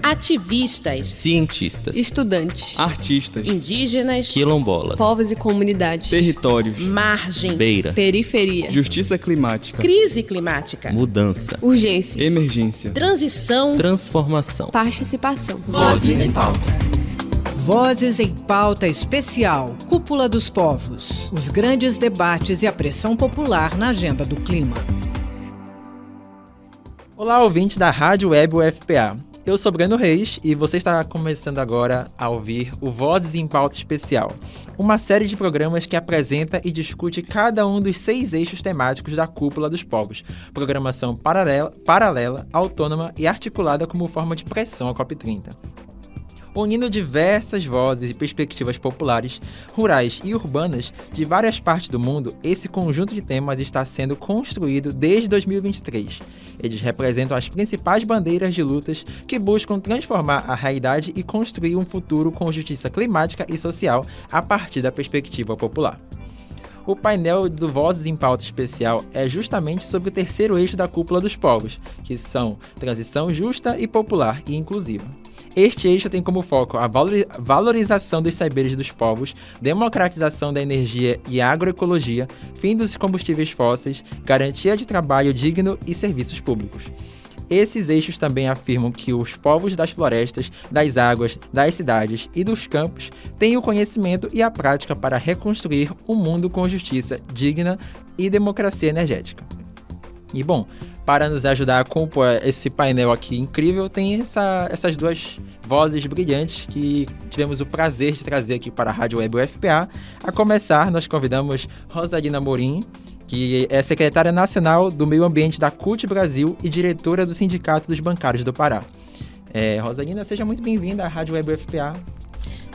ativistas, cientistas, estudantes, artistas, indígenas, quilombolas, povos e comunidades, territórios, margem, beira, periferia, justiça climática, crise climática, mudança, urgência, emergência, transição, transformação. participação. Vozes em pauta. Vozes em Pauta Especial, Cúpula dos Povos, os grandes debates e a pressão popular na agenda do clima. Olá, ouvintes da Rádio Web UFPA. Eu sou Breno Reis e você está começando agora a ouvir o Vozes em Pauta Especial, uma série de programas que apresenta e discute cada um dos 6 eixos temáticos da Cúpula dos Povos, programação paralela, autônoma e articulada como forma de pressão à COP30. Unindo diversas vozes e perspectivas populares, rurais e urbanas de várias partes do mundo, esse conjunto de temas está sendo construído desde 2023. Eles representam as principais bandeiras de lutas que buscam transformar a realidade e construir um futuro com justiça climática e social a partir da perspectiva popular. O painel do Vozes em Pauta Especial é justamente sobre o terceiro eixo da Cúpula dos Povos, que são transição justa e popular e inclusiva. Este eixo tem como foco a valorização dos saberes dos povos, democratização da energia e agroecologia, fim dos combustíveis fósseis, garantia de trabalho digno e serviços públicos. Esses eixos também afirmam que os povos das florestas, das águas, das cidades e dos campos têm o conhecimento e a prática para reconstruir um mundo com justiça digna e democracia energética. E bom, para nos ajudar a compor esse painel aqui incrível, tem essas duas vozes brilhantes que tivemos o prazer de trazer aqui para a Rádio Web UFPA. A começar, nós convidamos Rosalina Morim, que é secretária nacional do Meio Ambiente da CUT Brasil e diretora do Sindicato dos Bancários do Pará. Rosalina, seja muito bem-vinda à Rádio Web UFPA.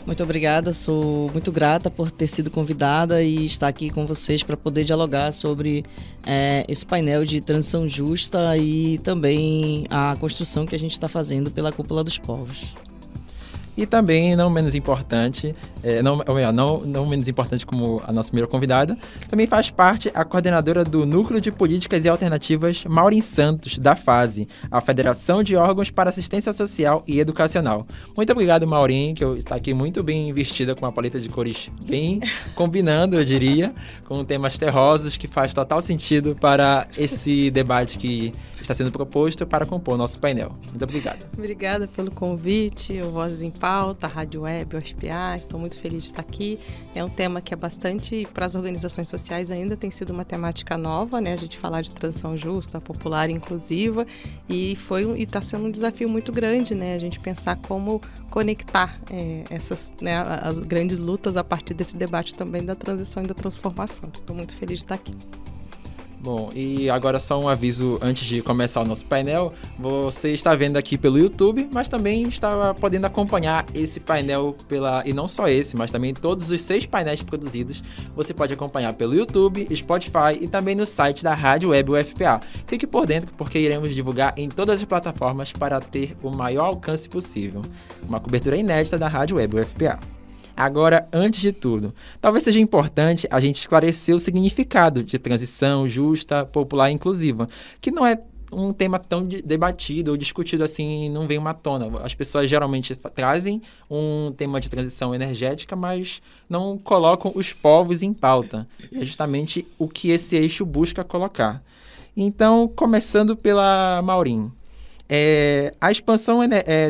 Muito obrigada, sou muito grata por ter sido convidada e estar aqui com vocês para poder dialogar sobre esse painel de transição justa e também a construção que a gente está fazendo pela Cúpula dos Povos. E também, não menos importante, não menos importante como a nossa primeira convidada, também faz parte a coordenadora do Núcleo de Políticas e Alternativas, Maureen Santos, da FASE, a Federação de Órgãos para Assistência Social e Educacional. Muito obrigado, Maureen, que está aqui muito bem vestida com uma paleta de cores bem combinando, eu diria, com temas terrosos, que faz total sentido para esse debate que está sendo proposto para compor o nosso painel. Muito obrigado. Obrigada pelo convite, o Vozes em Pauta, a Rádio Web, o UFPA, estou muito feliz de estar aqui. É um tema que é bastante, para as organizações sociais ainda tem sido uma temática nova, né? A gente falar de transição justa, popular e inclusiva, e está sendo um desafio muito grande, né? A gente pensar como conectar essas, né, as grandes lutas a partir desse debate também da transição e da transformação. Estou muito feliz de estar aqui. Bom, e agora só um aviso antes de começar o nosso painel. Você está vendo aqui pelo YouTube, mas também está podendo acompanhar esse painel e não só esse, mas também todos os 6 painéis produzidos. Você pode acompanhar pelo YouTube, Spotify e também no site da Rádio Web UFPA. Fique por dentro porque iremos divulgar em todas as plataformas para ter o maior alcance possível. Uma cobertura inédita da Rádio Web UFPA. Agora, antes de tudo, talvez seja importante a gente esclarecer o significado de transição justa, popular e inclusiva, que não é um tema tão debatido ou discutido assim, não vem uma tona. As pessoas geralmente trazem um tema de transição energética, mas não colocam os povos em pauta. É justamente o que esse eixo busca colocar. Então, começando pela Maureen. A expansão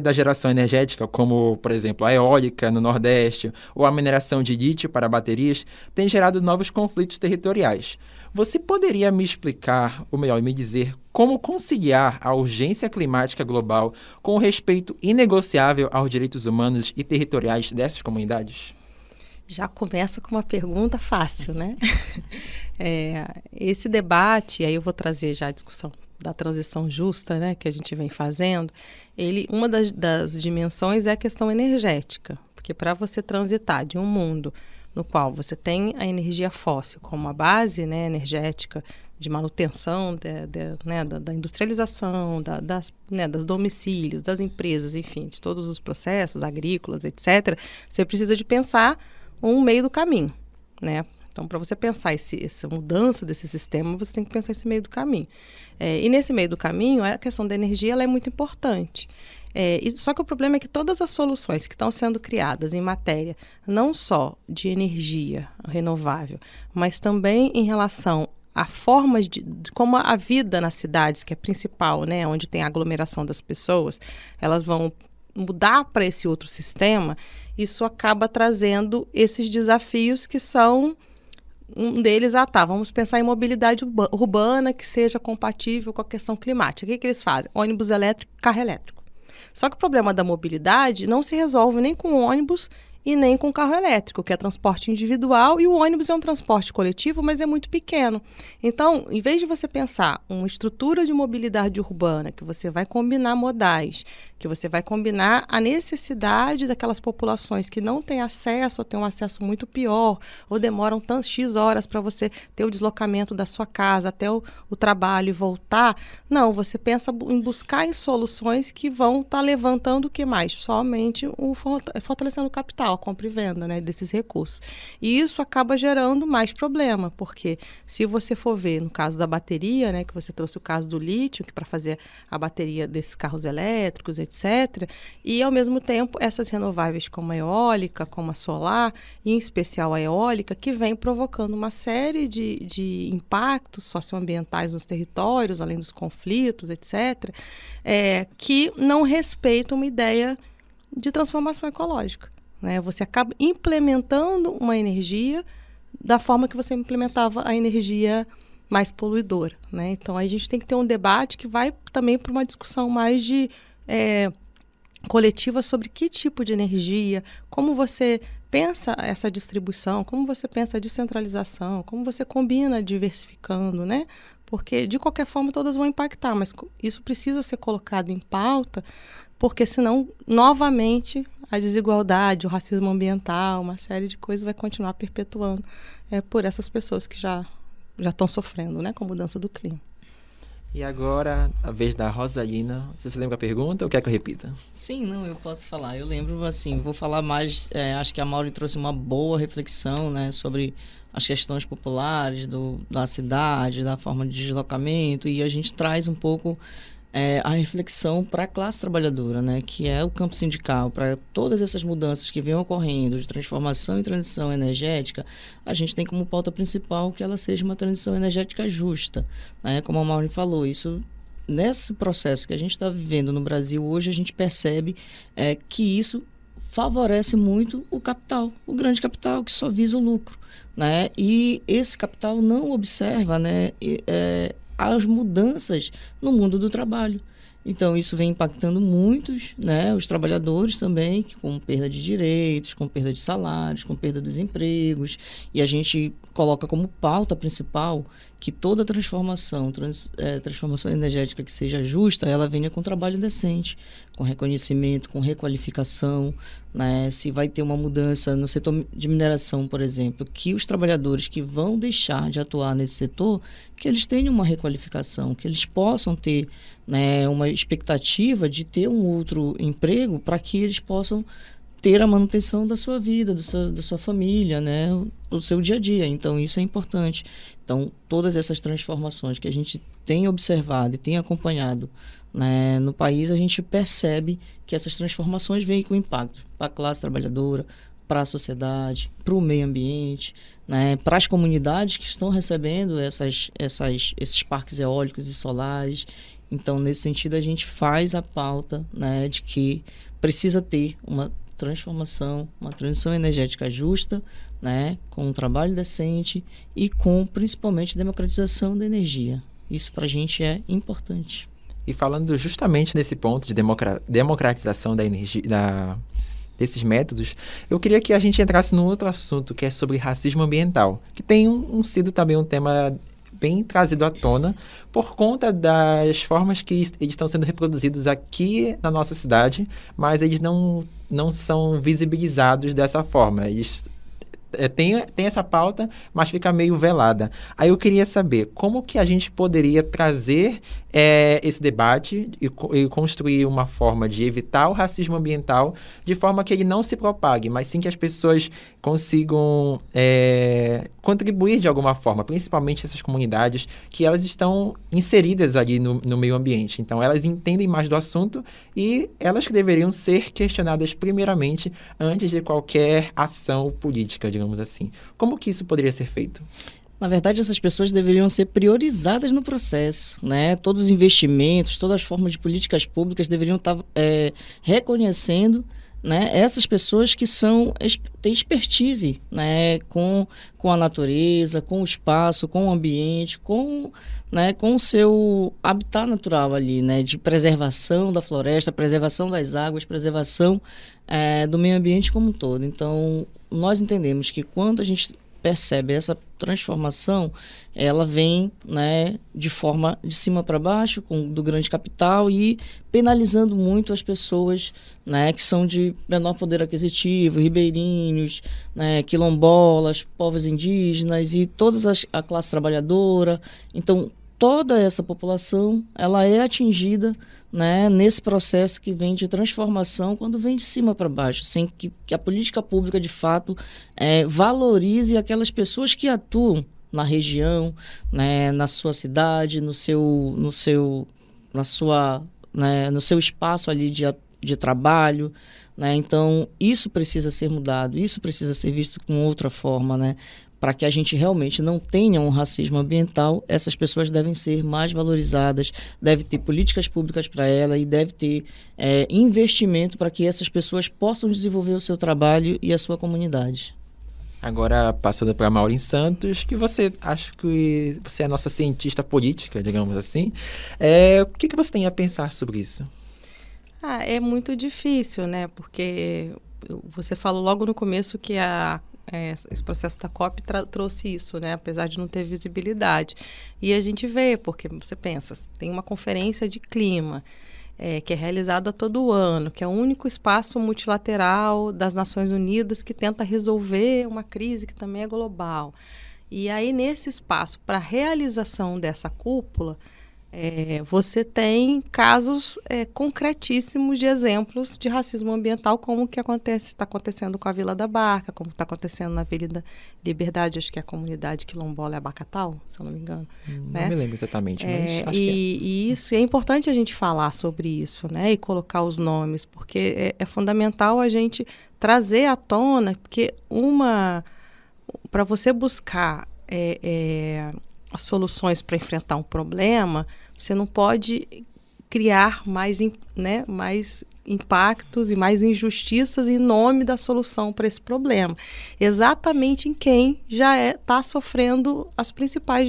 da geração energética, como, por exemplo, a eólica no Nordeste ou a mineração de lítio para baterias, tem gerado novos conflitos territoriais. Você poderia me explicar, ou melhor, me dizer como conciliar a urgência climática global com o respeito inegociável aos direitos humanos e territoriais dessas comunidades? Já começa com uma pergunta fácil, né? Esse debate, aí eu vou trazer já a discussão da transição justa, né, que a gente vem fazendo, uma das dimensões é a questão energética, porque para você transitar de um mundo no qual você tem a energia fóssil como a base, né, energética de manutenção da industrialização, das domicílios, das empresas, enfim, de todos os processos agrícolas, etc., você precisa de pensar um meio do caminho, né? Então, para você pensar essa mudança desse sistema, você tem que pensar esse meio do caminho. E nesse meio do caminho, a questão da energia ela é muito importante. Só que o problema é que todas as soluções que estão sendo criadas em matéria, não só de energia renovável, mas também em relação a formas de como a vida nas cidades, que é principal, né, onde tem a aglomeração das pessoas, elas vão mudar para esse outro sistema, isso acaba trazendo esses desafios que são um deles, vamos pensar em mobilidade urbana que seja compatível com a questão climática. O que eles fazem? Ônibus elétrico, carro elétrico. Só que o problema da mobilidade não se resolve nem com ônibus e nem com carro elétrico, que é transporte individual, e o ônibus é um transporte coletivo, mas é muito pequeno. Então, em vez de você pensar uma estrutura de mobilidade urbana, que você vai combinar modais, que você vai combinar a necessidade daquelas populações que não têm acesso, ou têm um acesso muito pior, ou demoram X horas para você ter o deslocamento da sua casa até o trabalho e voltar. Não, você pensa em buscar em soluções que vão estar levantando o que mais? Somente fortalecendo o capital, a compra e venda, né, desses recursos. E isso acaba gerando mais problema, porque se você for ver no caso da bateria, né, que você trouxe o caso do lítio, que para fazer a bateria desses carros elétricos, etc., e ao mesmo tempo essas renováveis como a eólica, como a solar, e em especial a eólica, que vem provocando uma série de impactos socioambientais nos territórios, além dos conflitos, etc., que não respeitam uma ideia de transformação ecológica. Né? Você acaba implementando uma energia da forma que você implementava a energia mais poluidora. Né? Então, a gente tem que ter um debate que vai também para uma discussão mais coletiva sobre que tipo de energia, como você pensa essa distribuição, como você pensa a descentralização, como você combina diversificando, né? Porque, de qualquer forma, todas vão impactar, mas isso precisa ser colocado em pauta, porque senão, novamente, a desigualdade, o racismo ambiental, uma série de coisas vai continuar perpetuando por essas pessoas que já estão sofrendo, né, com a mudança do clima. E agora, a vez da Rosalina. Você se lembra a pergunta ou quer que eu repita? Sim, não, eu posso falar. Eu lembro, assim, vou falar mais... acho que a Mauri trouxe uma boa reflexão, né, sobre as questões populares da cidade, da forma de deslocamento, e a gente traz um pouco a reflexão para a classe trabalhadora, né, que é o campo sindical, para todas essas mudanças que vêm ocorrendo de transformação e transição energética. A gente tem como pauta principal que ela seja uma transição energética justa, né, como a Maureen falou. Isso, nesse processo que a gente está vivendo no Brasil hoje, a gente percebe que isso favorece muito o capital, o grande capital que só visa o lucro, né, e esse capital não observa, né, as mudanças no mundo do trabalho. Então, isso vem impactando muitos, né, os trabalhadores também, com perda de direitos, com perda de salários, com perda dos empregos. E a gente coloca como pauta principal que toda transformação energética que seja justa, ela venha com trabalho decente, com reconhecimento, com requalificação, né? Se vai ter uma mudança no setor de mineração, por exemplo, que os trabalhadores que vão deixar de atuar nesse setor, que eles tenham uma requalificação, que eles possam ter, né, uma expectativa de ter um outro emprego para que eles possam ter a manutenção da sua vida, da sua família, né, do seu dia a dia. Então, isso é importante. Então, todas essas transformações que a gente tem observado e tem acompanhado, né, no país, a gente percebe que essas transformações vêm com impacto para a classe trabalhadora, para a sociedade, para o meio ambiente, né, para as comunidades que estão recebendo esses parques eólicos e solares. Então, nesse sentido, a gente faz a pauta, né, de que precisa ter uma transformação, uma transição energética justa, né, com um trabalho decente e com, principalmente, democratização da energia. Isso para a gente é importante. E falando justamente nesse ponto de democratização da energia, desses métodos, eu queria que a gente entrasse num outro assunto, que é sobre racismo ambiental, que tem sido também um tema bem trazido à tona por conta das formas que eles estão sendo reproduzidos aqui na nossa cidade, mas eles não são visibilizados dessa forma. Eles tem essa pauta, mas fica meio velada. Aí eu queria saber como que a gente poderia trazer esse debate e construir uma forma de evitar o racismo ambiental de forma que ele não se propague, mas sim que as pessoas consigam contribuir de alguma forma, principalmente essas comunidades que elas estão inseridas ali no meio ambiente. Então, elas entendem mais do assunto e elas que deveriam ser questionadas primeiramente antes de qualquer ação política, digamos assim. Como que isso poderia ser feito? Na verdade, essas pessoas deveriam ser priorizadas no processo, né? Todos os investimentos, todas as formas de políticas públicas deveriam estar reconhecendo, né, essas pessoas que têm expertise, né, com a natureza, com o espaço, com o ambiente, com o seu habitat natural ali, né, de preservação da floresta, preservação das águas, preservação do meio ambiente como um todo. Então, nós entendemos que quando a gente percebe essa transformação, ela vem, né, de forma de cima para baixo, do grande capital e penalizando muito as pessoas, né, que são de menor poder aquisitivo, ribeirinhos, né, quilombolas, povos indígenas e toda a classe trabalhadora. Então, toda essa população ela é atingida, né, nesse processo que vem de transformação quando vem de cima para baixo, sem que a política pública de fato valorize aquelas pessoas que atuam na região, né, na sua cidade, no seu espaço ali de trabalho, né? Então isso precisa ser mudado, isso precisa ser visto com outra forma, né? Para que a gente realmente não tenha um racismo ambiental, essas pessoas devem ser mais valorizadas, deve ter políticas públicas para ela e deve ter investimento para que essas pessoas possam desenvolver o seu trabalho e a sua comunidade. Agora, passando para Maureen Santos, que acho que você é a nossa cientista política, digamos assim. O que você tem a pensar sobre isso? É muito difícil, né? Porque você falou logo no começo que esse processo da COP trouxe isso, né? Apesar de não ter visibilidade. E a gente vê, porque você pensa, tem uma conferência de clima que é realizada todo ano, que é o único espaço multilateral das Nações Unidas que tenta resolver uma crise que também é global. E aí, nesse espaço, para a realização dessa cúpula, você tem casos concretíssimos de exemplos de racismo ambiental, como que está acontecendo com a Vila da Barca, como está acontecendo na Avenida Liberdade, acho que é a comunidade quilombola Abacatal, se eu não me engano. Não me lembro exatamente, mas acho que E isso, é importante a gente falar sobre isso, né, e colocar os nomes, porque é fundamental a gente trazer à tona, porque para você buscar as soluções para enfrentar um problema, você não pode criar mais impactos e mais injustiças em nome da solução para esse problema. Exatamente em quem já está sofrendo as principais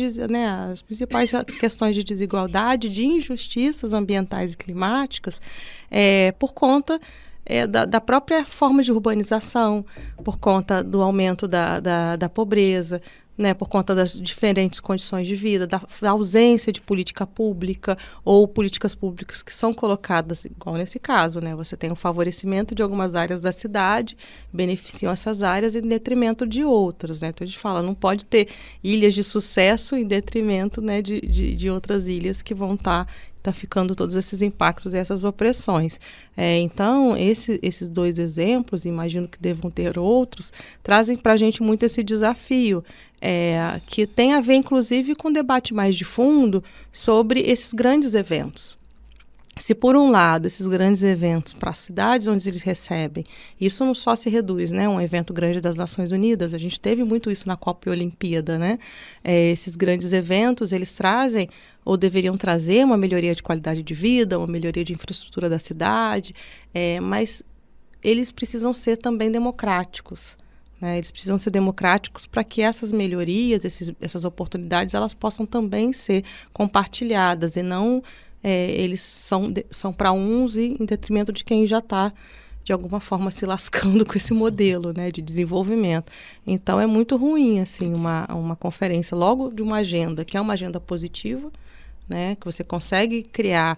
questões de desigualdade, de injustiças ambientais e climáticas, por conta da própria forma de urbanização, por conta do aumento da pobreza, né, por conta das diferentes condições de vida, da ausência de política pública ou políticas públicas que são colocadas, igual nesse caso, né, você tem um favorecimento de algumas áreas da cidade, beneficiam essas áreas em detrimento de outras, né? Então a gente fala, não pode ter ilhas de sucesso em detrimento, né, de outras ilhas que vão estar ficando todos esses impactos e essas opressões. Então, esses dois exemplos, imagino que devam ter outros, trazem para a gente muito esse desafio, que tem a ver, inclusive, com um debate mais de fundo sobre esses grandes eventos. Se, por um lado, esses grandes eventos para as cidades onde eles recebem, isso não só se reduz, né? Um evento grande das Nações Unidas, a gente teve muito isso na Copa e Olimpíada, né? Esses grandes eventos, eles trazem ou deveriam trazer uma melhoria de qualidade de vida, uma melhoria de infraestrutura da cidade, mas eles precisam ser também democráticos, né? Eles precisam ser democráticos para que essas melhorias, essas oportunidades, elas possam também ser compartilhadas e não eles são para uns e em detrimento de quem já está, de alguma forma, se lascando com esse modelo, né, de desenvolvimento. Então, é muito ruim assim, uma conferência logo de uma agenda, que é uma agenda positiva, né, que você consegue criar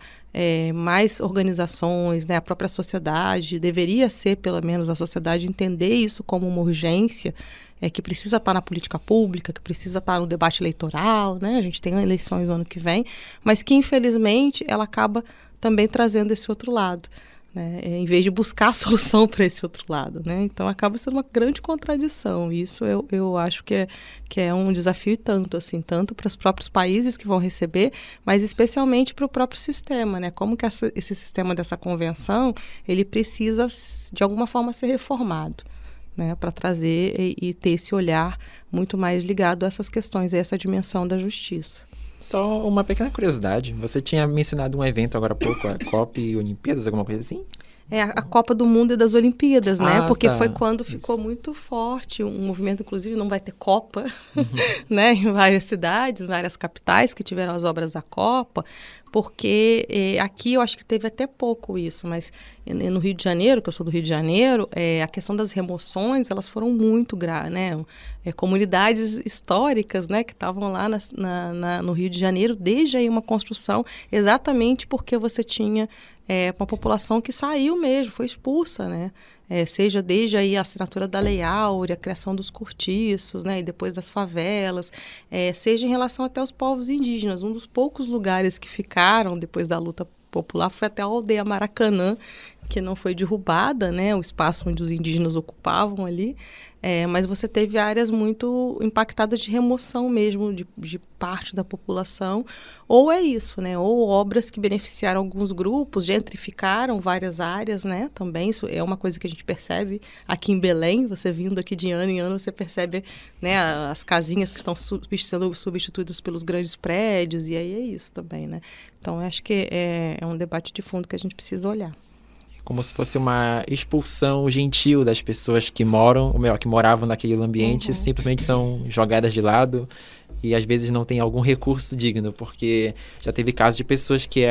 mais organizações, né, a própria sociedade, deveria ser, pelo menos, a sociedade entender isso como uma urgência, que precisa estar na política pública, que precisa estar no debate eleitoral, né, a gente tem eleições no ano que vem, mas que, infelizmente, ela acaba também trazendo esse outro lado, né, em vez de buscar a solução para esse outro lado, né? Então acaba sendo uma grande contradição. Isso eu acho que é um desafio e tanto, assim, tanto para os próprios países que vão receber, mas especialmente para o próprio sistema, né? Como que esse sistema dessa convenção, ele precisa, de alguma forma, ser reformado, né? Para trazer e ter esse olhar muito mais ligado a essas questões, a essa dimensão da justiça. Só uma pequena curiosidade. Você tinha mencionado um evento agora há pouco, a COP Olimpíadas, alguma coisa assim? A Copa do Mundo e das Olimpíadas, né? Porque tá. foi quando ficou muito forte um movimento, inclusive não vai ter Copa, né? Em várias cidades, em várias capitais que tiveram as obras da Copa, porque aqui eu acho que teve até pouco isso, mas no Rio de Janeiro, que eu sou do Rio de Janeiro, a questão das remoções, elas foram muito graves, né? Comunidades históricas, né, que estavam lá no Rio de Janeiro, desde aí uma construção, exatamente porque você tinha uma população que saiu mesmo, foi expulsa, né? Seja desde aí a assinatura da Lei Áurea, a criação dos cortiços, né, e depois das favelas, seja em relação até aos povos indígenas. Um dos poucos lugares que ficaram depois da luta popular foi até a aldeia Maracanã, que não foi derrubada, né, o espaço onde os indígenas ocupavam ali, mas você teve áreas muito impactadas de remoção mesmo de parte da população, ou isso, né, ou obras que beneficiaram alguns grupos, gentrificaram várias áreas, né, também, isso é uma coisa que a gente percebe aqui em Belém, você vindo aqui de ano em ano, você percebe, né, as casinhas que estão sendo substituídas pelos grandes prédios, e aí é isso também, né, então eu acho que é um debate de fundo que a gente precisa olhar. Como se fosse uma expulsão gentil das pessoas que moram, ou melhor, que moravam naquele ambiente, simplesmente são jogadas de lado e às vezes não tem algum recurso digno, porque já teve casos de pessoas que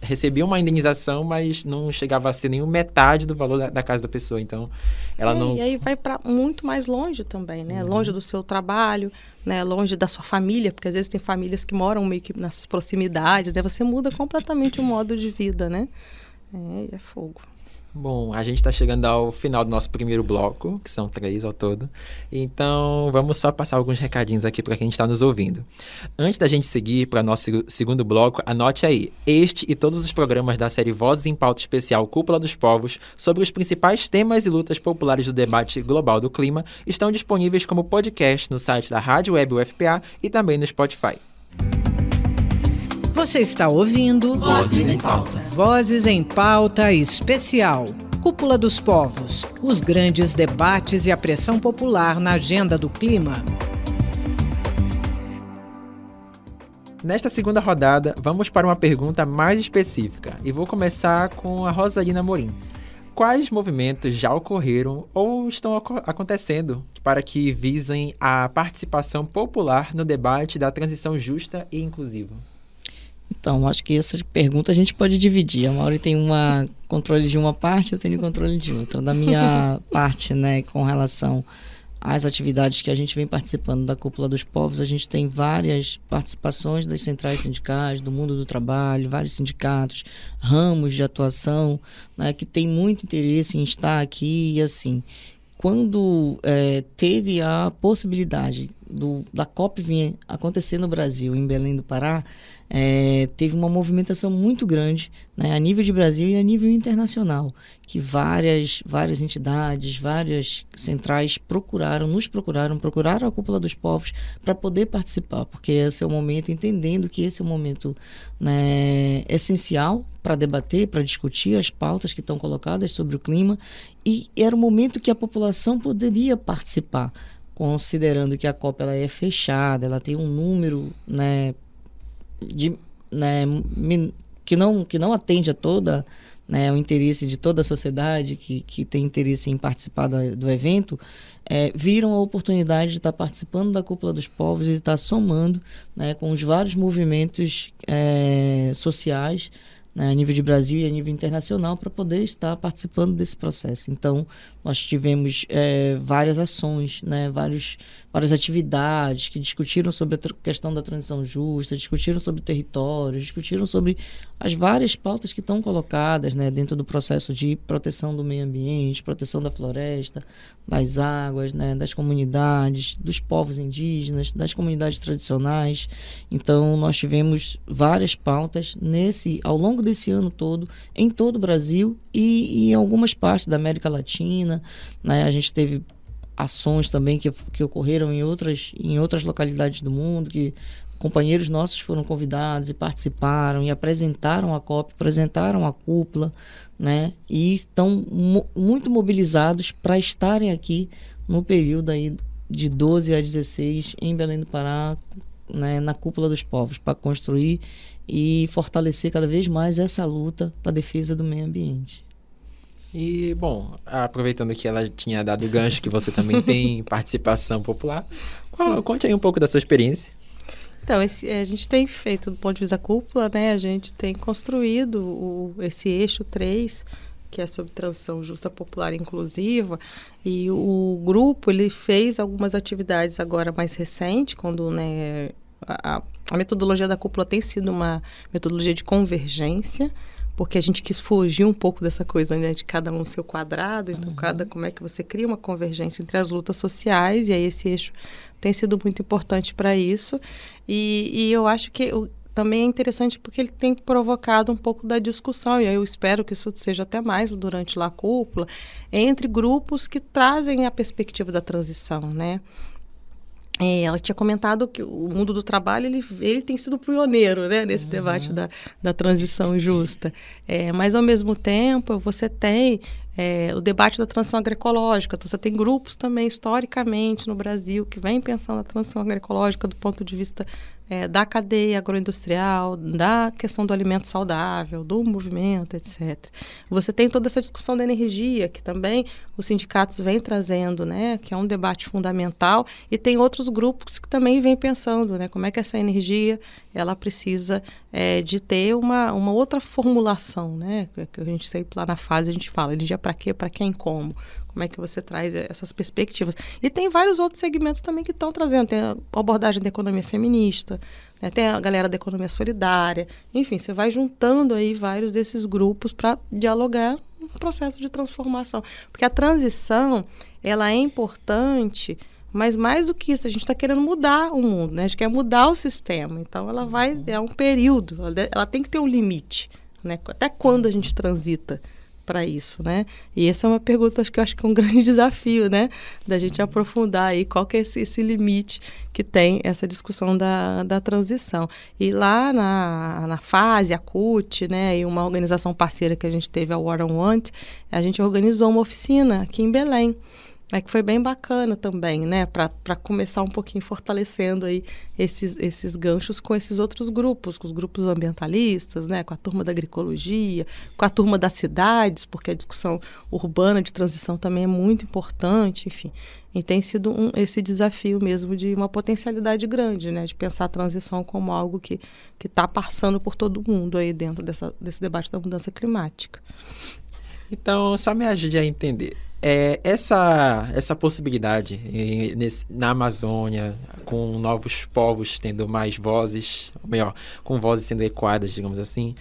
recebiam uma indenização, mas não chegava a ser nem metade do valor da casa da pessoa, então ela não... E aí vai para muito mais longe também, né? Longe do seu trabalho, né? Longe da sua família, porque às vezes tem famílias que moram meio que nas proximidades, daí você muda completamente o modo de vida, né? É fogo. Bom, a gente está chegando ao final do nosso primeiro bloco, que são 3 ao todo. Então, vamos só passar alguns recadinhos aqui para quem está nos ouvindo. Antes da gente seguir para o nosso segundo bloco, anote aí. Este e todos os programas da série Vozes em Pauta Especial Cúpula dos Povos, sobre os principais temas e lutas populares do debate global do clima, estão disponíveis como podcast no site da Rádio Web UFPA e também no Spotify. Você está ouvindo Vozes em Pauta. Vozes em Pauta Especial. Cúpula dos Povos. Os grandes debates e a pressão popular na agenda do clima. Nesta segunda rodada, vamos para uma pergunta mais específica. E vou começar com a Rosalina Amorim. Quais movimentos já ocorreram ou estão acontecendo para que visem a participação popular no debate da transição justa e inclusiva? Então, acho que essa pergunta a gente pode dividir. A Mauri tem controle de uma parte, eu tenho controle de outra. Da minha parte, né, com relação às atividades que a gente vem participando da Cúpula dos Povos, a gente tem várias participações das centrais sindicais, do mundo do trabalho, vários sindicatos, ramos de atuação, né, que tem muito interesse em estar aqui e assim. Quando teve a possibilidade da COP vir acontecer no Brasil, em Belém do Pará, teve uma movimentação muito grande, né, a nível de Brasil e a nível internacional, que várias entidades, várias centrais nos procuraram a Cúpula dos Povos para poder participar, porque esse é o momento, entendendo que esse é o momento, né, essencial para debater, para discutir as pautas que estão colocadas sobre o clima, e era o momento que a população poderia participar, considerando que a COP ela é fechada, ela tem um número, né, que não atende a toda, né, o interesse de toda a sociedade que tem interesse em participar do evento, viram a oportunidade de estar participando da Cúpula dos Povos e de estar somando, né, com os vários movimentos sociais, né, a nível de Brasil e a nível internacional, para poder estar participando desse processo. Então, nós tivemos várias ações, né, várias atividades que discutiram sobre a questão da transição justa, discutiram sobre territórios, discutiram sobre as várias pautas que estão colocadas, né, dentro do processo de proteção do meio ambiente, proteção da floresta, das águas, né, das comunidades, dos povos indígenas, das comunidades tradicionais. Então, nós tivemos várias pautas ao longo desse ano todo, em todo o Brasil e em algumas partes da América Latina, né? A gente teve ações também que ocorreram em outras localidades do mundo, que companheiros nossos foram convidados e participaram e apresentaram a COP, apresentaram a cúpula, né? E estão muito mobilizados para estarem aqui no período aí de 12 a 16 em Belém do Pará, né, na Cúpula dos Povos, para construir e fortalecer cada vez mais essa luta da defesa do meio ambiente. E, bom, aproveitando que ela tinha dado o gancho que você também tem participação popular, conte aí um pouco da sua experiência. Então, a gente tem feito, do ponto de vista da cúpula, né, a gente tem construído esse eixo 3, que é sobre transição justa, popular e inclusiva, e o grupo ele fez algumas atividades agora mais recente, quando, né, a metodologia da cúpula tem sido uma metodologia de convergência, porque a gente quis fugir um pouco dessa coisa, né, de cada um no seu quadrado, então como é que você cria uma convergência entre as lutas sociais, e aí esse eixo tem sido muito importante para isso, e eu acho que também é interessante porque ele tem provocado um pouco da discussão, e aí eu espero que isso seja até mais durante a cúpula, entre grupos que trazem a perspectiva da transição, né? Ela tinha comentado que o mundo do trabalho ele tem sido pioneiro, né, nesse debate da transição justa. Mas, ao mesmo tempo, você tem o debate da transição agroecológica. Então, você tem grupos também, historicamente, no Brasil, que vêm pensando a transição agroecológica do ponto de vista da cadeia agroindustrial, da questão do alimento saudável, do movimento, etc. Você tem toda essa discussão da energia, que também os sindicatos vêm trazendo, né, que é um debate fundamental, e tem outros grupos que também vêm pensando, né, como é que essa energia ela precisa de ter uma outra formulação, né, que a gente sempre lá na fase a gente fala, energia para quê, para quem, como é que você traz essas perspectivas. E tem vários outros segmentos também que estão trazendo. Tem a abordagem da economia feminista, né? Tem a galera da economia solidária. Enfim, você vai juntando aí vários desses grupos para dialogar no processo de transformação. Porque a transição, ela é importante, mas mais do que isso, a gente está querendo mudar o mundo, né? A gente quer mudar o sistema. Então, ela é um período, ela tem que ter um limite, né? Até quando a gente transita para isso, né? E essa é uma pergunta que eu acho que é um grande desafio, né? Da gente aprofundar aí qual que é esse limite que tem essa discussão da transição. E lá na fase, a CUT, né? E uma organização parceira que a gente teve, a War on Want, a gente organizou uma oficina aqui em Belém, que foi bem bacana também, né? Para começar um pouquinho fortalecendo aí esses ganchos com esses outros grupos, com os grupos ambientalistas, né? Com a turma da agroecologia, com a turma das cidades, porque a discussão urbana de transição também é muito importante, enfim. E tem sido esse desafio mesmo de uma potencialidade grande, né? De pensar a transição como algo que está passando por todo mundo aí dentro desse debate da mudança climática. Então, só me ajude a entender. Essa possibilidade na Amazônia, com novos povos tendo mais vozes, ou melhor, com vozes sendo ecoadas, digamos assim,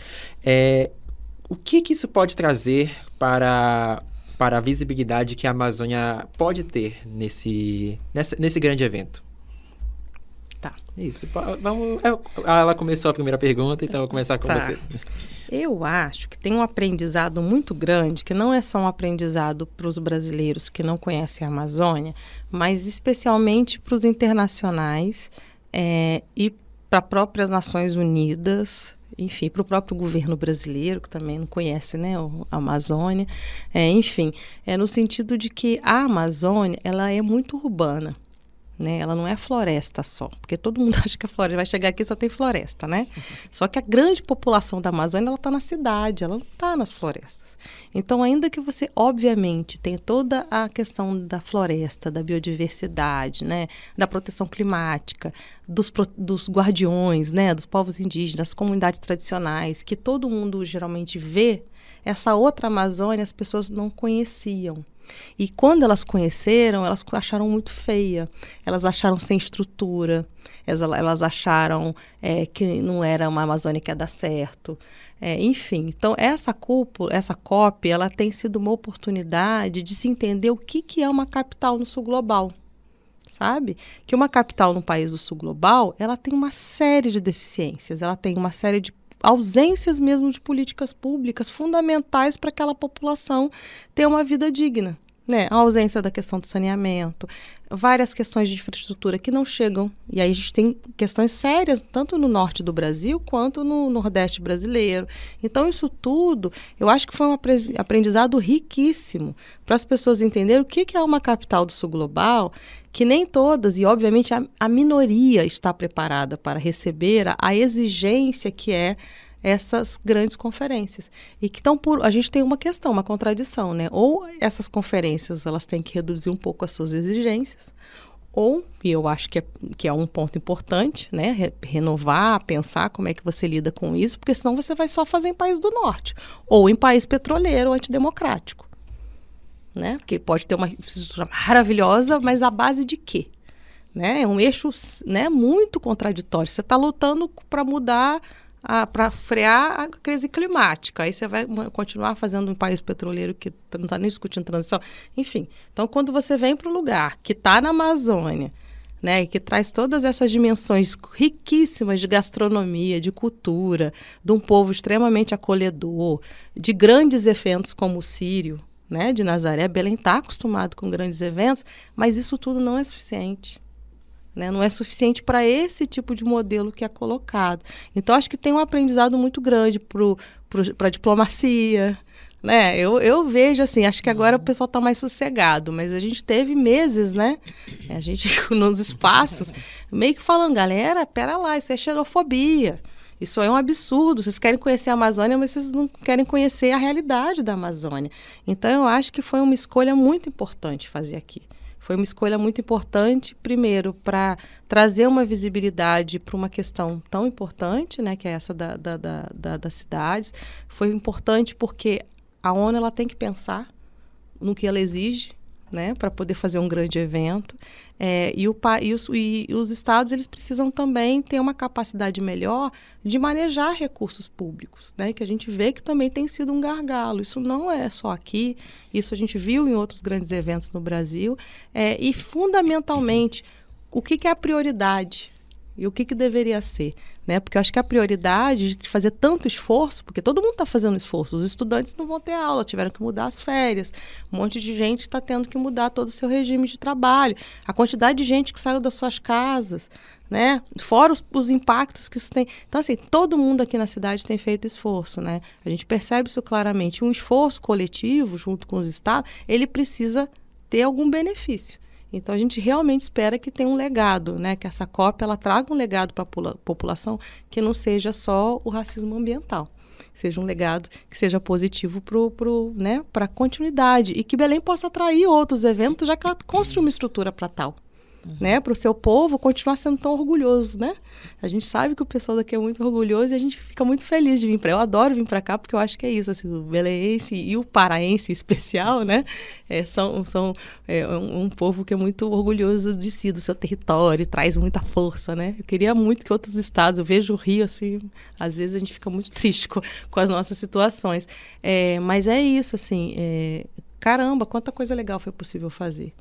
o que isso pode trazer para a visibilidade que a Amazônia pode ter nesse grande evento? Tá. Isso. Ela começou a primeira pergunta, então eu vou começar com você. Eu acho que tem um aprendizado muito grande, que não é só um aprendizado para os brasileiros que não conhecem a Amazônia, mas especialmente para os internacionais e para as próprias Nações Unidas, enfim, para o próprio governo brasileiro, que também não conhece, né, a Amazônia. Enfim, no sentido de que a Amazônia ela é muito urbana. né? Ela não é floresta só, porque todo mundo acha que a floresta vai chegar aqui e só tem floresta, né? Só que a grande população da Amazônia, ela está na cidade, ela não está nas florestas. Então, ainda que você, obviamente, tenha toda a questão da floresta, da biodiversidade, né? Da proteção climática, dos guardiões, né? Dos povos indígenas, das comunidades tradicionais, que todo mundo geralmente vê, essa outra Amazônia as pessoas não conheciam. E quando elas conheceram, elas acharam muito feia, elas acharam sem estrutura, elas acharam que não era uma Amazônia que ia dar certo. Enfim, então essa COP, ela tem sido uma oportunidade de se entender o que é uma capital no sul global. Sabe? Que uma capital num país do sul global, ela tem uma série de deficiências, ela tem uma série de ausências mesmo de políticas públicas fundamentais para aquela população ter uma vida digna, né? A ausência da questão do saneamento, várias questões de infraestrutura que não chegam. E aí a gente tem questões sérias, tanto no norte do Brasil quanto no nordeste brasileiro. Então, isso tudo, eu acho que foi um aprendizado riquíssimo para as pessoas entenderem o que é uma capital do sul global, que nem todas, e obviamente a minoria está preparada para receber a exigência que é essas grandes conferências. E que a gente tem uma questão, uma contradição, né? Ou essas conferências elas têm que reduzir um pouco as suas exigências, ou, e eu acho que é um ponto importante, né? Renovar, pensar como é que você lida com isso, porque senão você vai só fazer em país do norte, ou em país petroleiro antidemocrático. Né? Porque pode ter uma infraestrutura maravilhosa, mas à base de quê? Né? É um eixo, né, muito contraditório. Você está lutando para mudar, para frear a crise climática. Aí você vai continuar fazendo um país petroleiro que não está nem discutindo transição. Enfim, então quando você vem para um lugar que está na Amazônia, né, e que traz todas essas dimensões riquíssimas de gastronomia, de cultura, de um povo extremamente acolhedor, de grandes eventos como o Sírio, né, de Nazaré, Belém está acostumado com grandes eventos, mas isso tudo não é suficiente. Né? Não é suficiente para esse tipo de modelo que é colocado. Então, acho que tem um aprendizado muito grande para a diplomacia. Né? Eu vejo assim, acho que agora o pessoal está mais sossegado, mas a gente teve meses, né? A gente nos espaços, meio que falando, galera, pera lá, isso é xenofobia. Isso é um absurdo. Vocês querem conhecer a Amazônia, mas vocês não querem conhecer a realidade da Amazônia. Então, eu acho que foi uma escolha muito importante fazer aqui. Foi uma escolha muito importante, primeiro, para trazer uma visibilidade para uma questão tão importante, né, que é essa das cidades. Foi importante porque a ONU ela tem que pensar no que ela exige, né, para poder fazer um grande evento. E os estados eles precisam também ter uma capacidade melhor de manejar recursos públicos, né? Que a gente vê que também tem sido um gargalo. Isso não é só aqui, isso a gente viu em outros grandes eventos no Brasil. E, fundamentalmente, o que é a prioridade e o que deveria ser? Né? Porque eu acho que a prioridade de fazer tanto esforço, porque todo mundo está fazendo esforço, os estudantes não vão ter aula, tiveram que mudar as férias, um monte de gente está tendo que mudar todo o seu regime de trabalho, a quantidade de gente que saiu das suas casas, né? Fora os impactos que isso tem. Então, assim, todo mundo aqui na cidade tem feito esforço, né? A gente percebe isso claramente. Um esforço coletivo, junto com os estados, ele precisa ter algum benefício. Então, a gente realmente espera que tenha um legado, né? Que essa COP ela traga um legado para a população que não seja só o racismo ambiental. Seja um legado que seja positivo para a continuidade. E que Belém possa atrair outros eventos, já que ela construiu uma estrutura para tal. Né, para o seu povo continuar sendo tão orgulhoso, né? A gente sabe que o pessoal daqui é muito orgulhoso e a gente fica muito feliz de vir para cá. Eu adoro vir para cá porque eu acho que é isso, assim, o beleense e o paraense em especial, né? São um povo que é muito orgulhoso de si, do seu território, traz muita força, né? Eu queria muito que outros estados, eu vejo o Rio, assim, às vezes a gente fica muito triste com as nossas situações. Mas é isso, assim, caramba, quanta coisa legal foi possível fazer.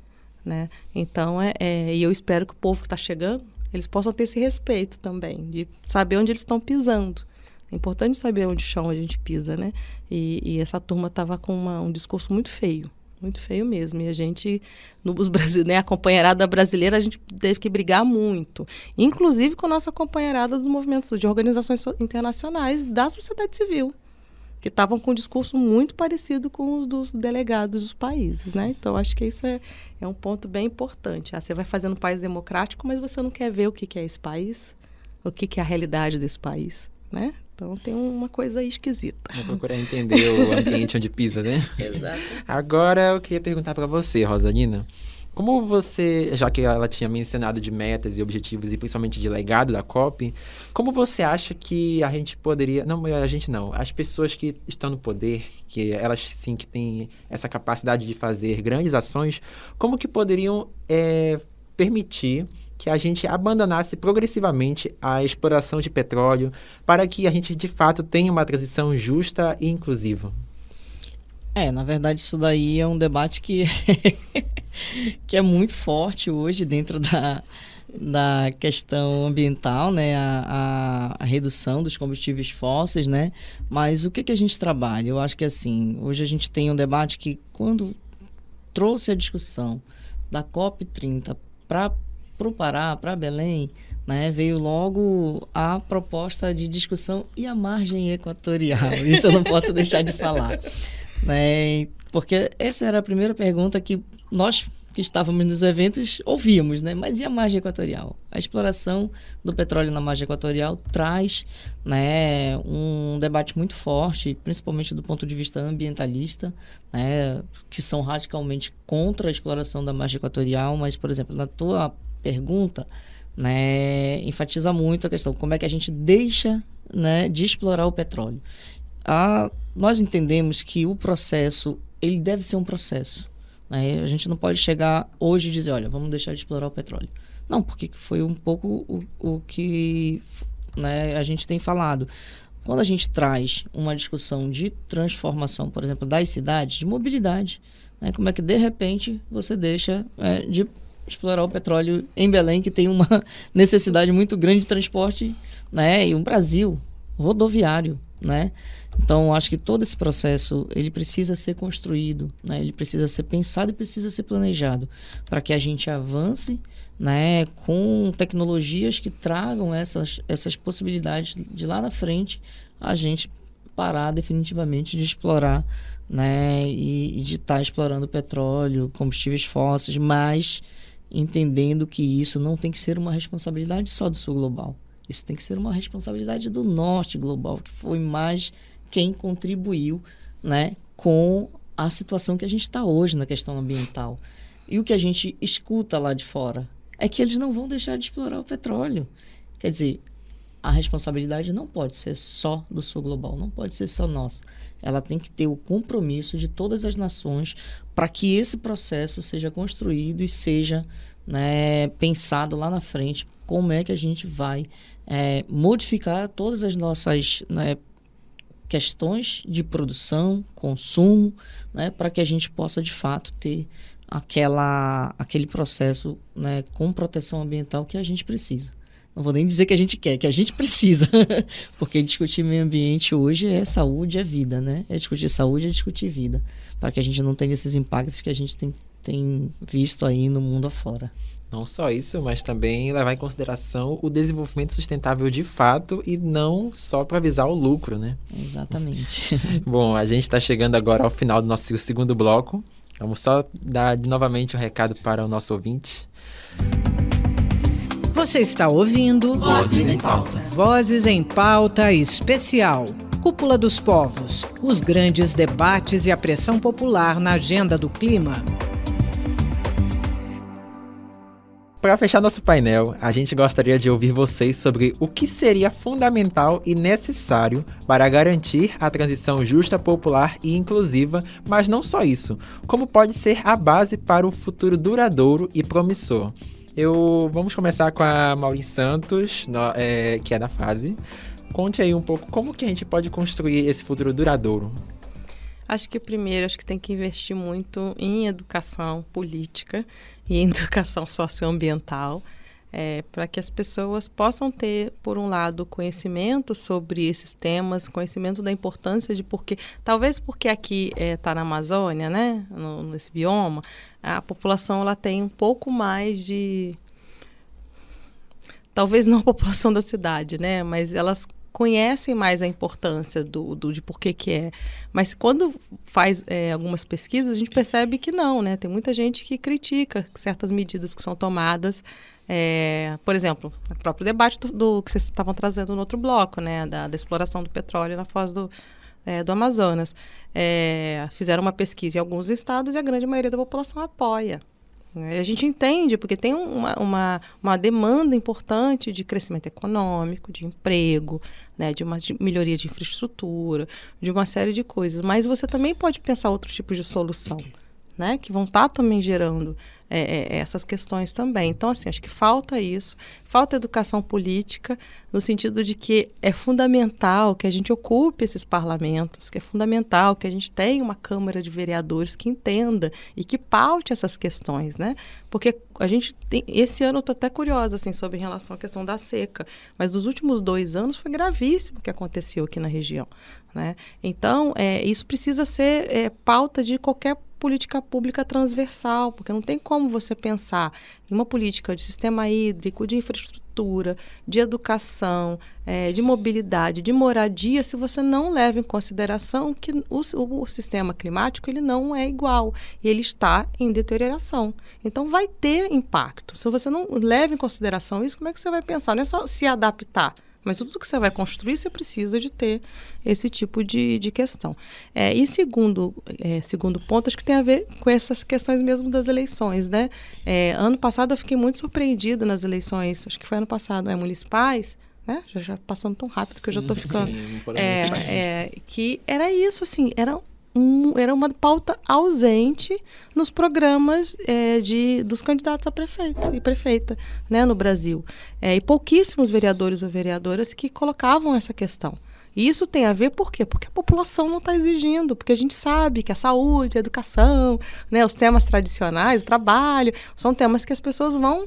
Né? Então, e eu espero que o povo que está chegando, eles possam ter esse respeito também, de saber onde eles estão pisando. É importante saber onde chão a gente pisa, né? E essa turma estava com um discurso muito feio mesmo. E a gente, né, a companheirada brasileira, a gente teve que brigar muito. Inclusive com a nossa companheirada dos movimentos de organizações internacionais da sociedade civil. que estavam com um discurso muito parecido com os dos delegados dos países, né? Então, acho que isso é um ponto bem importante. Você vai fazendo um país democrático, mas você não quer ver o que é esse país, o que é a realidade desse país, né? Então, tem uma coisa aí esquisita. Vou procurar entender o ambiente onde pisa, né? Exato. Agora, eu queria perguntar para você, Rosalina. Como você, já que ela tinha mencionado de metas e objetivos e principalmente de legado da COP, como você acha que a gente poderia, não, a gente não, as pessoas que estão no poder, que elas sim que têm essa capacidade de fazer grandes ações, como que poderiam permitir que a gente abandonasse progressivamente a exploração de petróleo para que a gente de fato tenha uma transição justa e inclusiva? Na verdade, isso daí é um debate que, que é muito forte hoje dentro da questão ambiental, né? A redução dos combustíveis fósseis, né? Mas o que a gente trabalha? Eu acho que assim, hoje a gente tem um debate que quando trouxe a discussão da COP30 para o Pará, para Belém, né, veio logo a proposta de discussão e a margem equatorial. Isso eu não posso deixar de falar. Né? Porque essa era a primeira pergunta que nós que estávamos nos eventos ouvíamos, né? Mas e a margem equatorial? A exploração do petróleo na margem equatorial traz, né, um debate muito forte, principalmente do ponto de vista ambientalista, né, que são radicalmente contra a exploração da margem equatorial, mas, por exemplo, na tua pergunta, né, enfatiza muito a questão como é que a gente deixa, né, de explorar o petróleo. Nós entendemos que o processo, ele deve ser um processo, né? A gente não pode chegar hoje e dizer, olha, vamos deixar de explorar o petróleo. Não, porque foi um pouco o que, né, a gente tem falado. Quando a gente traz uma discussão de transformação, por exemplo, das cidades, de mobilidade, né? Como é que, de repente, você deixa de explorar o petróleo em Belém, que tem uma necessidade muito grande de transporte, né? E um Brasil rodoviário, né? Então, acho que todo esse processo, ele precisa ser construído, né? Ele precisa ser pensado e precisa ser planejado para que a gente avance, né, com tecnologias que tragam essas possibilidades de lá na frente a gente parar definitivamente de explorar, né, e de estar explorando petróleo, combustíveis fósseis, mas entendendo que isso não tem que ser uma responsabilidade só do sul global. Isso tem que ser uma responsabilidade do norte global, que foi mais quem contribuiu, né, com a situação que a gente está hoje na questão ambiental. E o que a gente escuta lá de fora é que eles não vão deixar de explorar o petróleo. Quer dizer, a responsabilidade não pode ser só do sul global, não pode ser só nossa. Ela tem que ter o compromisso de todas as nações para que esse processo seja construído e seja, né, pensado lá na frente como é que a gente vai modificar todas as nossas, né, questões de produção, consumo, né, para que a gente possa de fato ter aquele processo, né, com proteção ambiental que a gente precisa. Não vou nem dizer que a gente quer, que a gente precisa. Porque discutir meio ambiente hoje é saúde, é vida, né? É discutir saúde, é discutir vida. Para que a gente não tenha esses impactos que a gente tem visto aí no mundo afora. Não só isso, mas também levar em consideração o desenvolvimento sustentável de fato e não só para visar o lucro, né? Exatamente. Bom, a gente está chegando agora ao final do nosso segundo bloco. Vamos só dar novamente um recado para o nosso ouvinte. Você está ouvindo Vozes em Pauta. Vozes em Pauta Especial. Cúpula dos Povos. Os grandes debates e a pressão popular na agenda do clima. Para fechar nosso painel, a gente gostaria de ouvir vocês sobre o que seria fundamental e necessário para garantir a transição justa, popular e inclusiva, mas não só isso, como pode ser a base para um futuro duradouro e promissor. Vamos começar com a Maureen Santos, que é da FASE. Conte aí um pouco como que a gente pode construir esse futuro duradouro. Acho que primeiro tem que investir muito em educação política e em educação socioambiental, para que as pessoas possam ter, por um lado, conhecimento sobre esses temas, conhecimento da importância de talvez porque aqui está na Amazônia, né, nesse bioma, a população ela tem um pouco mais de... Talvez não a população da cidade, né, mas elas conhecem mais a importância de por que é. Mas quando faz algumas pesquisas, a gente percebe que não, né? Tem muita gente que critica certas medidas que são tomadas. Por exemplo, o próprio debate do que vocês estavam trazendo no outro bloco, né? Da exploração do petróleo na foz do Amazonas. Fizeram uma pesquisa em alguns estados e a grande maioria da população apoia. A gente entende, porque tem uma demanda importante de crescimento econômico, de emprego, né, de melhoria de infraestrutura, de uma série de coisas. Mas você também pode pensar outros tipos de solução, né, que vão estar também gerando essas questões também. Então, assim, acho que falta isso, falta educação política, no sentido de que é fundamental que a gente ocupe esses parlamentos, que é fundamental que a gente tenha uma Câmara de Vereadores que entenda e que paute essas questões, né? Porque a gente tem, esse ano eu estou até curiosa, assim, sobre em relação à questão da seca, mas nos últimos 2 anos foi gravíssimo o que aconteceu aqui na região, né? Então, isso precisa ser pauta de qualquer política pública transversal, porque não tem como você pensar em uma política de sistema hídrico, de infraestrutura, de educação, de mobilidade, de moradia, se você não leva em consideração que o sistema climático ele não é igual e ele está em deterioração. Então, vai ter impacto. Se você não leva em consideração isso, como é que você vai pensar? Não é só se adaptar, mas tudo que você vai construir, você precisa de ter esse tipo de questão. E segundo ponto, acho que tem a ver com essas questões mesmo das eleições, né? Ano passado eu fiquei muito surpreendida nas eleições, acho que foi ano passado, municipais, né? Já passando tão rápido que eu já estou ficando. Que era isso, assim, era uma pauta ausente nos programas dos candidatos a prefeito e prefeita, né, no Brasil. E pouquíssimos vereadores ou vereadoras que colocavam essa questão. E isso tem a ver por quê? Porque a população não está exigindo, porque a gente sabe que a saúde, a educação, né, os temas tradicionais, o trabalho, são temas que as pessoas vão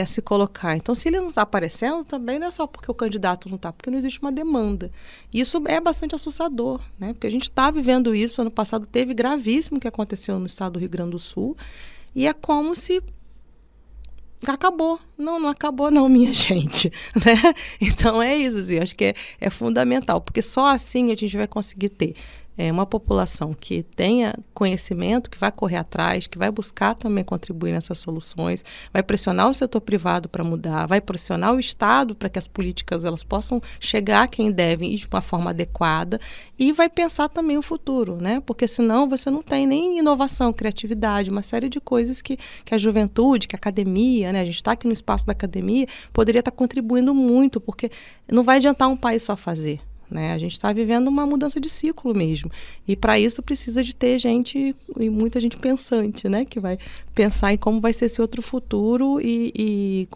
se colocar. Então, se ele não está aparecendo, também não é só porque o candidato não está, porque não existe uma demanda. E isso é bastante assustador, né? Porque a gente está vivendo isso. Ano passado teve gravíssimo o que aconteceu no estado do Rio Grande do Sul, e é como se acabou. Não acabou não, minha gente, né? Então é isso, assim, acho que é fundamental, porque só assim a gente vai conseguir ter uma população que tenha conhecimento, que vai correr atrás, que vai buscar também contribuir nessas soluções, vai pressionar o setor privado para mudar, vai pressionar o Estado para que as políticas elas possam chegar a quem devem e de uma forma adequada, e vai pensar também o futuro, né? Porque senão você não tem nem inovação, criatividade, uma série de coisas que a juventude, que a academia, né? A gente está aqui no espaço da academia, poderia estar contribuindo muito, porque não vai adiantar um país só fazer, né? A gente está vivendo uma mudança de ciclo mesmo. E para isso precisa de ter gente, e muita gente pensante, né? Que vai pensar em como vai ser esse outro futuro e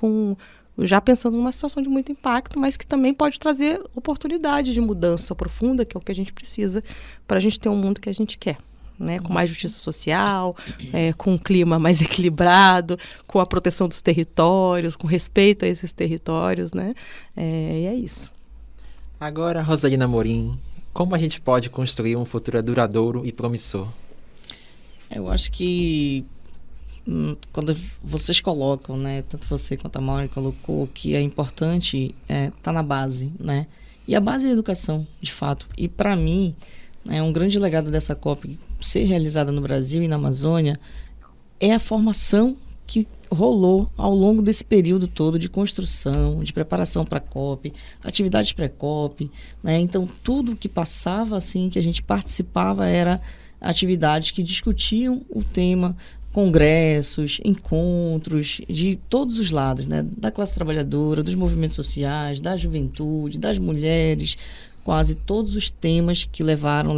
já pensando numa situação de muito impacto, mas que também pode trazer oportunidade de mudança profunda, que é o que a gente precisa para a gente ter um mundo que a gente quer, né? Com mais justiça social, com um clima mais equilibrado, com a proteção dos territórios, com respeito a esses territórios, né? E é isso. Agora, Rosalina Amorim, como a gente pode construir um futuro duradouro e promissor? Eu acho que quando vocês colocam, né, tanto você quanto a Mauri colocou, que é importante tá na base, né? E a base é a educação, de fato. E para mim, um grande legado dessa COP ser realizada no Brasil e na Amazônia é a formação que rolou ao longo desse período todo de construção, de preparação para a COP, atividades pré-COP, né? Então, tudo que passava, assim, que a gente participava era atividades que discutiam o tema, congressos, encontros de todos os lados, né? Da classe trabalhadora, dos movimentos sociais, da juventude, das mulheres. Quase todos os temas que levaram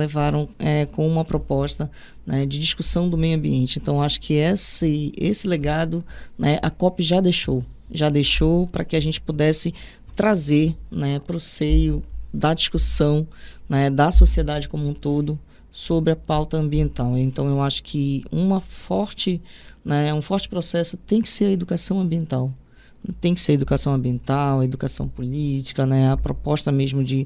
com uma proposta, né, de discussão do meio ambiente. Então, acho que esse legado, né, a COP já deixou para que a gente pudesse trazer, né, para o seio da discussão, né, da sociedade como um todo sobre a pauta ambiental. Então, eu acho que um forte processo tem que ser a educação ambiental. Tem que ser a educação ambiental, a educação política, né, a proposta mesmo de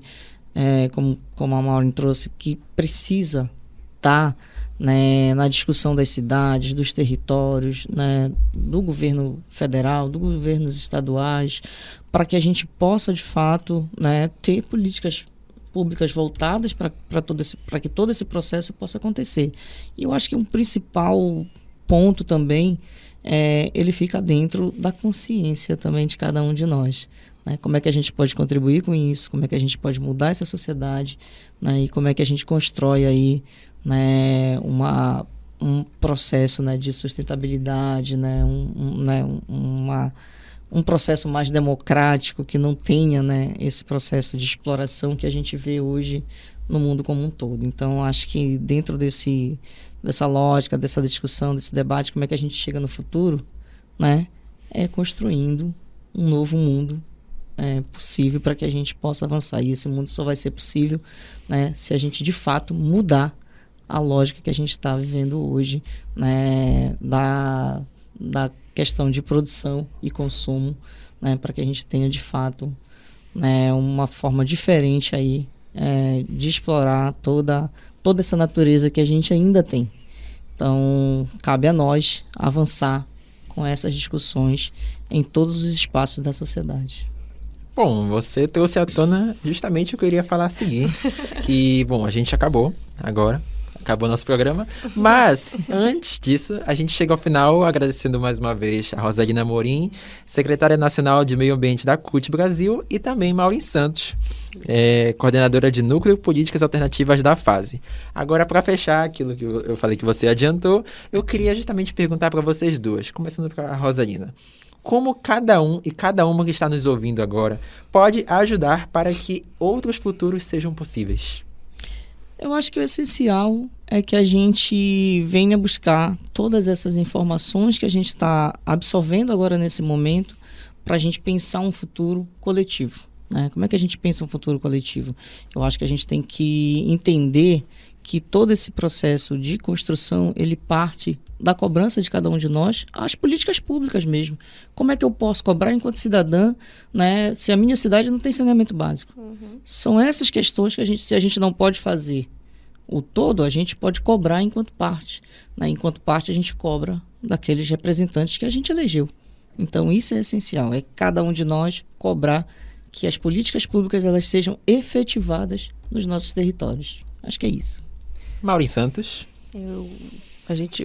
como a Maureen trouxe, que precisa estar, né, na discussão das cidades, dos territórios, né, do governo federal, dos governos estaduais, para que a gente possa, de fato, né, ter políticas públicas voltadas para que todo esse processo possa acontecer. E eu acho que um principal ponto também ele fica dentro da consciência também de cada um de nós. Né? Como é que a gente pode contribuir com isso, como é que a gente pode mudar essa sociedade, né? E como é que a gente constrói aí, né, um processo, né, de sustentabilidade, né, um processo mais democrático que não tenha, né, esse processo de exploração que a gente vê hoje no mundo como um todo. Então, acho que dentro dessa lógica, dessa discussão, desse debate, como é que a gente chega no futuro, né, é construindo um novo mundo possível para que a gente possa avançar. E esse mundo só vai ser possível, né, se a gente, de fato, mudar a lógica que a gente está vivendo hoje, né, da questão de produção e consumo, né, para que a gente tenha, de fato, né, uma forma diferente aí, de explorar toda essa natureza que a gente ainda tem. Então, cabe a nós avançar com essas discussões em todos os espaços da sociedade. Bom, você trouxe à tona justamente o que eu iria falar a seguir, que, bom, a gente acabou nosso programa, mas antes disso, a gente chega ao final agradecendo mais uma vez a Rosalina Amorim, secretária nacional de Meio Ambiente da CUT Brasil, e também Maureen Santos, coordenadora de Núcleo Políticas Alternativas da FASE. Agora, para fechar aquilo que eu falei que você adiantou, eu queria justamente perguntar para vocês duas, começando para a Rosalina. Como cada um e cada uma que está nos ouvindo agora pode ajudar para que outros futuros sejam possíveis? Eu acho que o essencial é que a gente venha buscar todas essas informações que a gente está absorvendo agora nesse momento para a gente pensar um futuro coletivo. Né? Como é que a gente pensa um futuro coletivo? Eu acho que a gente tem que entender que todo esse processo de construção, ele parte da cobrança de cada um de nós, às políticas públicas mesmo. Como é que eu posso cobrar enquanto cidadã, né, se a minha cidade não tem saneamento básico? São essas questões que se a gente não pode fazer o todo, a gente pode cobrar enquanto parte. Né? Enquanto parte, a gente cobra daqueles representantes que a gente elegeu. Então, isso é essencial, é cada um de nós cobrar que as políticas públicas elas sejam efetivadas nos territórios. Acho que é isso. Maureen Santos.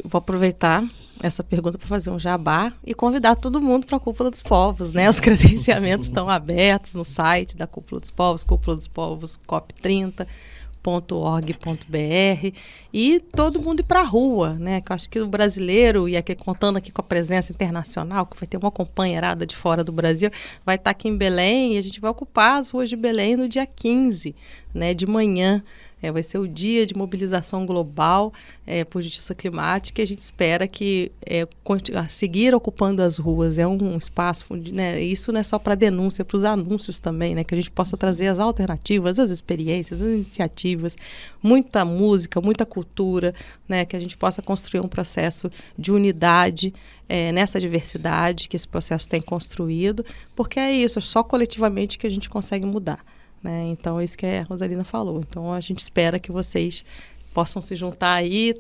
Vou aproveitar essa pergunta para fazer um jabá e convidar todo mundo para a Cúpula dos Povos, né? Os credenciamentos estão abertos no site da Cúpula dos Povos, Cúpula dos Povos, cop30.org.br, e todo mundo ir para a rua, né? Que eu acho que o brasileiro, e aqui contando aqui com a presença internacional, que vai ter uma companheirada de fora do Brasil, vai estar aqui em Belém, e a gente vai ocupar as ruas de Belém no dia 15, né, de manhã. Vai ser o dia de mobilização global por justiça climática, e a gente espera que seguir ocupando as ruas é um espaço, né, isso não é só para denúncia, é para os anúncios também, né, que a gente possa trazer as alternativas, as experiências, as iniciativas, muita música, muita cultura, né, que a gente possa construir um processo de unidade nessa diversidade que esse processo tem construído, porque é isso, é só coletivamente que a gente consegue mudar. Né? Então, é isso que a Rosalina falou. Então, a gente espera que vocês possam se juntar aí,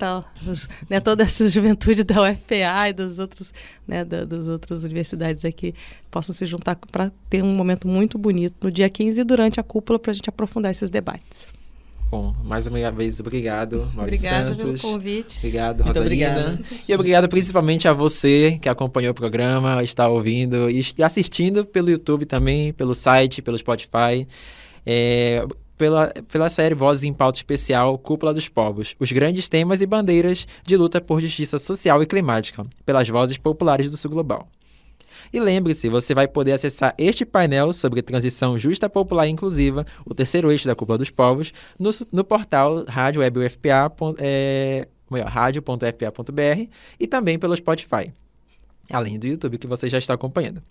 né, toda essa juventude da UFPA e dos outros, né, das outras universidades aqui, possam se juntar para ter um momento muito bonito no dia 15 e durante a cúpula para a gente aprofundar esses debates. Bom, mais uma vez, obrigado, Maureen Santos. Obrigada pelo convite. Obrigado, Muito Rosalina. obrigada. E obrigado principalmente a você que acompanhou o programa, está ouvindo e assistindo pelo YouTube também, pelo site, pelo Spotify. Pela série Vozes em Pauta Especial Cúpula dos Povos, os grandes temas e bandeiras de luta por justiça social e climática, pelas vozes populares do Sul Global. E lembre-se, você vai poder acessar este painel sobre transição justa, popular e inclusiva, o terceiro eixo da Cúpula dos Povos, no portal Rádio Web UFPA, radio.fpa.br, e também pelo Spotify, além do YouTube que você já está acompanhando.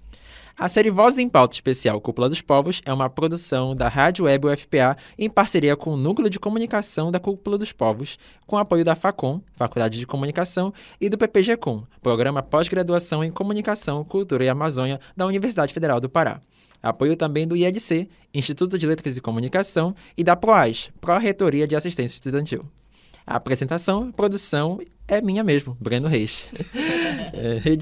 A série Vozes em Pauta Especial Cúpula dos Povos é uma produção da Rádio Web UFPA em parceria com o Núcleo de Comunicação da Cúpula dos Povos, com apoio da FACOM, Faculdade de Comunicação, e do PPG-Com, Programa Pós-Graduação em Comunicação, Cultura e Amazônia da Universidade Federal do Pará. Apoio também do IEDC, Instituto de Letras e Comunicação, e da PROAS, Pró-Reitoria de Assistência Estudantil. A apresentação, produção é minha mesmo, Breno Reis.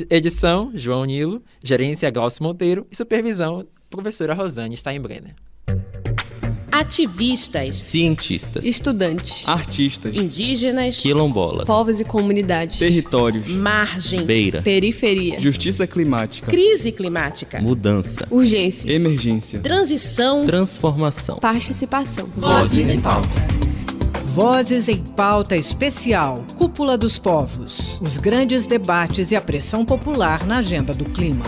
Edição, João Nilo. Gerência, Glaucio Monteiro. E supervisão Professora Rosane Steinbrenner. Ativistas. Cientistas. Estudantes. Artistas. Indígenas. Quilombolas. Povos e comunidades. Territórios. Margem. Beira. Periferia. Justiça climática. Crise climática. Mudança. Urgência. Emergência. Transição. Transformação. Participação. Vozes em Pauta. Vozes em Pauta Especial, Cúpula dos Povos. Os grandes debates e a pressão popular na agenda do clima.